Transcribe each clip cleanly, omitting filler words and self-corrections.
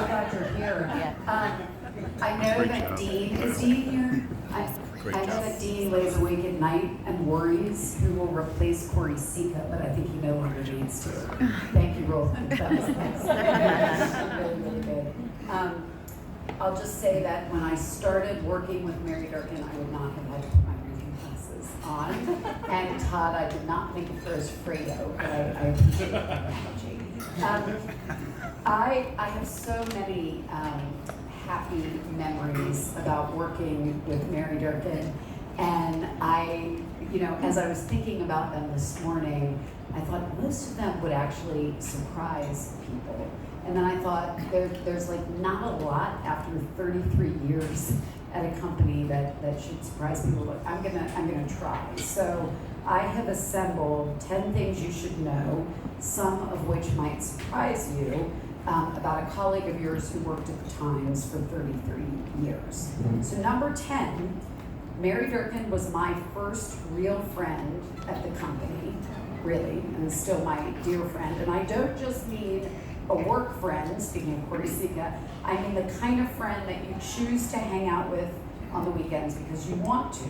glad you're here. I know Great that job. Dean, is Dean here? Great I know job. that Dean lays awake at night and worries who will replace Corey Sika, but I think he no longer needs to. Thank you, Roland. That was excellent. Really, really good. I'll just say that when I started working with Mary Durkin, I would not have had to put my reading glasses on. And Todd, I did not think of her as Fredo, but I appreciate the analogy. I have so many happy memories about working with Mary Durkin, and as I was thinking about them this morning, I thought most of them would actually surprise people. And then I thought there's like not a lot after 33 years at a company that should surprise people. But I'm gonna try. So I have assembled 10 things you should know, some of which might surprise you, about a colleague of yours who worked at the Times for 33 years. So number 10, Mary Durkin was my first real friend at the company, really, and is still my dear friend. And I don't just mean a work friend, speaking of Corey Sika, I mean the kind of friend that you choose to hang out with on the weekends because you want to.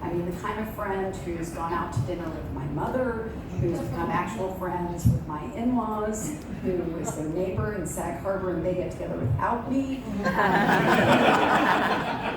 I mean the kind of friend who's gone out to dinner with my mother, who's become actual friends with my in-laws, who is their neighbor in Sag Harbor and they get together without me.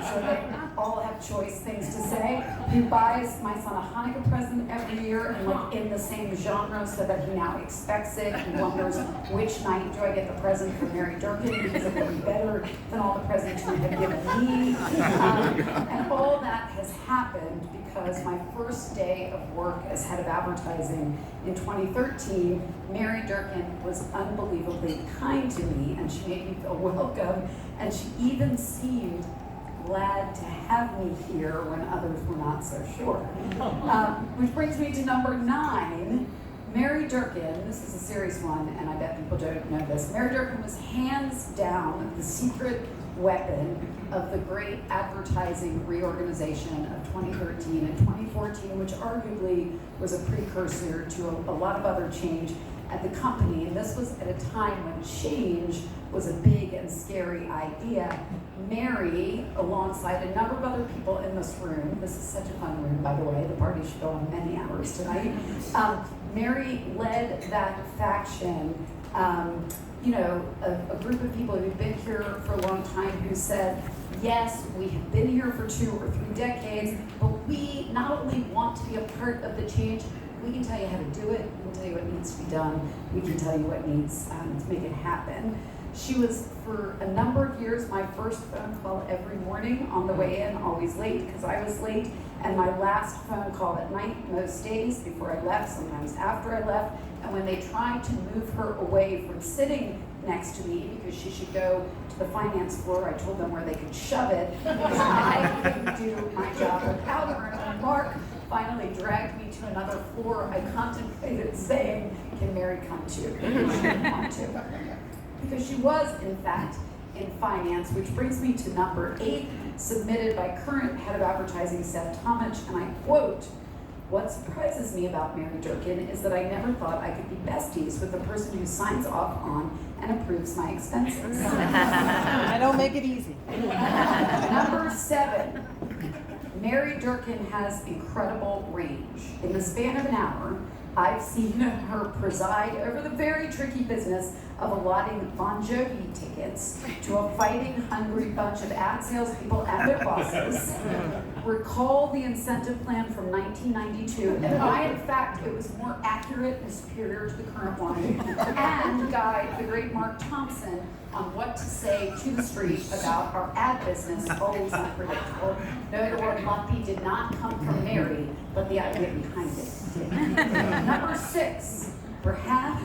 So they all have choice things to say. Who buys my son a Hanukkah present every year and like in the same genre so that he now expects it. He wonders which night do I get the present from Mary Durkin because it will be better than all the presents you have given me. And all that has happened because my first day of work as head of advertising in 2013, Mary Durkin was unbelievably kind to me and she made me feel welcome and she even seemed glad to have me here when others were not so sure. Which brings me to number 9. Mary Durkin, this is a serious one, and I bet people don't know this. Mary Durkin was hands down the secret weapon of the great advertising reorganization of 2013 and 2014, which arguably was a precursor to a lot of other change at the company. And this was at a time when change was a big and scary idea. Mary, alongside a number of other people in this room, this is such a fun room, by the way, the party should go on many hours tonight. Mary led that faction, a group of people who've been here for a long time who said, yes, we have been here for 2 or 3 decades, but we not only want to be a part of the change, we can tell you how to do it, we can tell you what needs to be done, we can tell you what needs to make it happen. She was, for a number of years, my first phone call every morning on the way in, always late because I was late, and my last phone call at night most days before I left, sometimes after I left. And when they tried to move her away from sitting next to me because she should go to the finance floor, I told them where they could shove it because I couldn't do my job without her. And when Mark finally dragged me to another floor, I contemplated saying, can Mary come too? Because she didn't want to. Because she was, in fact, in finance, which brings me to number 8, submitted by current head of advertising, Seth Tomich, and I quote, what surprises me about Mary Durkin is that I never thought I could be besties with the person who signs off on and approves my expenses. I don't make it easy. Number 7, Mary Durkin has incredible range. In the span of an hour, I've seen her preside over the very tricky business of allotting Bon Jovi tickets to a fighting, hungry bunch of ad salespeople and their bosses, recall the incentive plan from 1992, and why, in fact, it was more accurate and superior to the current one, and guide the great Mark Thompson on what to say to the street about our ad business, always unpredictable. No, the word lumpy did not come from Mary, but the idea behind it did. Number 6, perhaps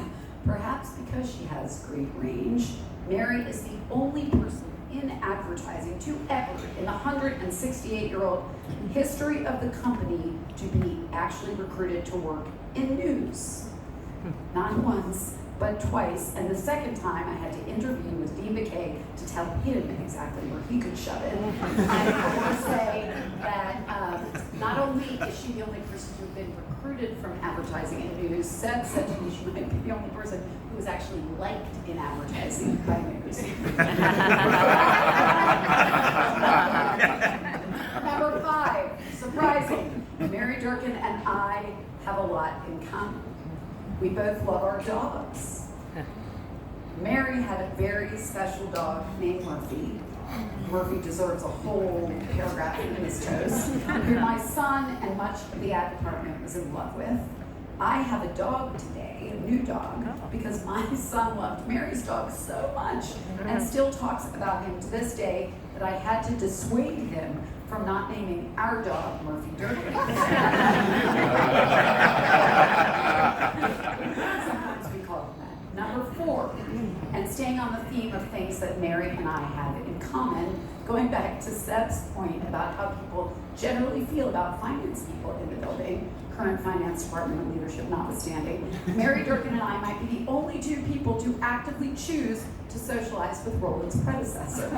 because she has great range, Mary is the only person in advertising to ever, in the 168-year-old history of the company, to be actually recruited to work in news. Not once, but twice. And the second time I had to interview with Dean McKay to tell him exactly where he could shove it. And I want to say that not only is she the only person who's been recruited from advertising and news, said to me she might be the only person who was actually liked in advertising by news. years. Number 5, surprising. Mary Durkin and I have a lot in common. We both love our dogs. Mary had a very special dog named Murphy. Murphy deserves a whole paragraph in his toast, who my son and much of the ad department was in love with. I have a dog today, a new dog, because my son loved Mary's dog so much and still talks about him to this day that I had to dissuade him from not naming our dog Murphy Durkin. Sometimes we call him that. Number 4, and staying on the theme of things that Mary and I have in common, going back to Seb's point about how people generally feel about finance people in the building, current finance department and leadership notwithstanding, Mary Durkin and I might be the only 2 people to actively choose to socialize with Roland's predecessor.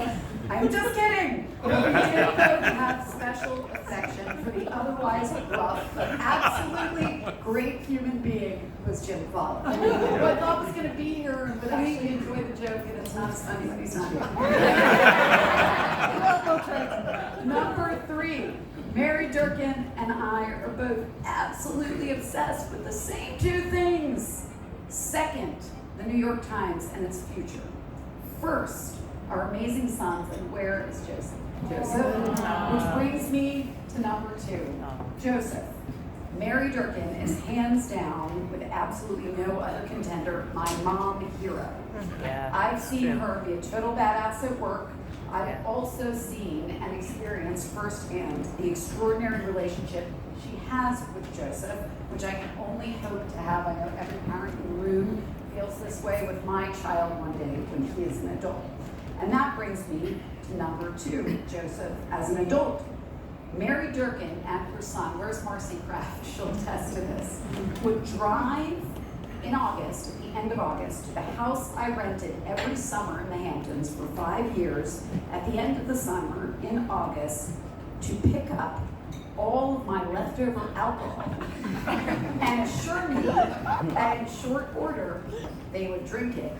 I'm just kidding! We did both have special affection for the otherwise rough, but absolutely great human being who was Jim Follow, who I thought was going to be here and would actually enjoy the joke, and it's not as funny when he's not here. Number 3. Mary Durkin and I are both absolutely obsessed with the same 2 things. Second, the New York Times and its future. First, our amazing sons, and where is Joseph? Which brings me to number 2. Joseph. Mary Durkin is hands down, with absolutely no other contender, my mom hero. Yeah, I've seen her be a total badass at work. I've also seen and experienced firsthand the extraordinary relationship she has with Joseph, which I can only hope to have. I know every parent in the room feels this way with my child one day when he is an adult. And that brings me to number 2, Joseph as an adult. Mary Durkin and her son, where's Marcy Kraft? She'll attest to this, would drive in August, at the end of August, to the house I rented every summer in the Hamptons for 5 years, at the end of the summer in August, to pick up all of my leftover alcohol and assure me that in short order they would drink it.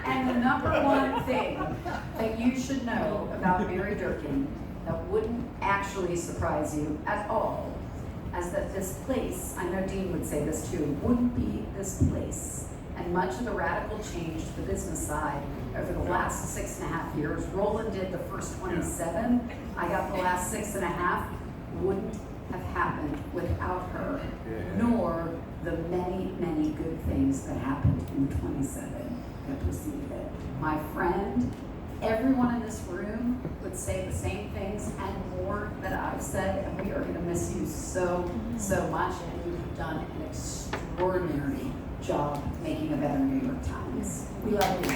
And the number 1 thing that you should know about Mary Durkin that wouldn't actually surprise you at all, as that this place, I know Dean would say this too, wouldn't be this place. And much of the radical change to the business side over the last 6.5 years, Roland did the first 27, I got the last 6.5, wouldn't have happened without her, nor the many, many good things that happened in the 27 that preceded it. My friend, everyone in this room would say the same things and more that I've said, and we are going to miss you so, so much, and you have done an extraordinary job making a better New York Times. We love you.